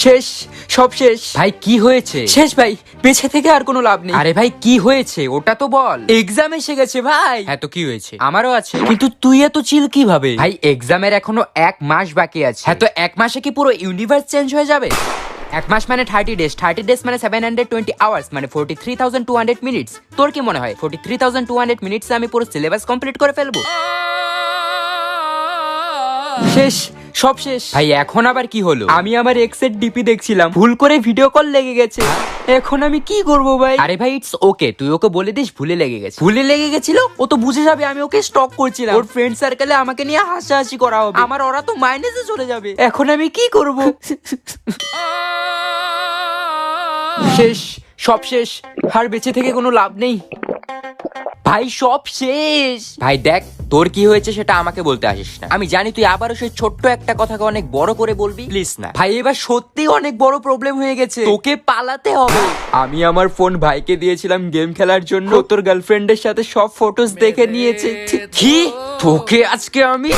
শেষ, সব শেষ ভাই কি হয়েছে? শেষ ভাই, বেঁচে থেকে আর কোনো লাভ নেই। আরে ভাই কি হয়েছে ওটা তো বল। এক্সাম এসে গেছে ভাই। হ্যাঁ তো কি হয়েছে? আমারও আছে। কিন্তু তুই এত চিল কিভাবে? ভাই এক্সামের এখনো 1 মাস বাকি আছে। হ্যাঁ তো 1 মাসে কি পুরো ইউনিভার্স চেঞ্জ হয়ে যাবে? 1 মাস মানে 30 ডেজ মানে 720 আওয়ার্স মানে 43,200 মিনিটস। তোর কি মনে হয় 43,200 মিনিটসে আমি পুরো সিলেবাস কমপ্লিট করে ফেলবো? শেষ, সব শেষ ভাই এখন আবার কি হলো? আমি আমার এক্স এর ডিপি দেখছিলাম, ভুল করে ভিডিও কল লেগে গেছে। এখন আমি কি করব ভাই? আরে ভাই ইটস ওকে, তুই ওকে বলে দিস ভুলে লেগে গেছে। ভুলে লেগে গেছিল, ও তো বুঝে যাবে আমি ওকে স্টক করছিলাম। ওর ফ্রেন্ড সার্কেলে আমাকে নিয়ে হাসাহাসি করা হবে, আমার ওরা তো মাইনাসে চলে যাবে। এখন আমি কি করব? শেষ, সব শেষ, আর বেঁচে থেকে কোনো লাভ নেই ভাই, সব শেষ। ভাই দেখ তোর কি হয়েছে সেটা আমাকে বলতে আসিস না। আমি জানি তুই আবারও সেই ছোট্ট একটা কথাকে অনেক বড় করে বলবি, প্লিজ না। ভাই এবার সত্যি অনেক বড় প্রবলেম হয়ে গেছে, তোকে পালাতে হবে। আমি আমার ফোন ভাইকে দিয়েছিলাম গেম খেলার জন্য, ও তোর গার্লফ্রেন্ডের সাথে সব ফটোজ দেখে নিয়েছে। কি? তোকে আজকে আমি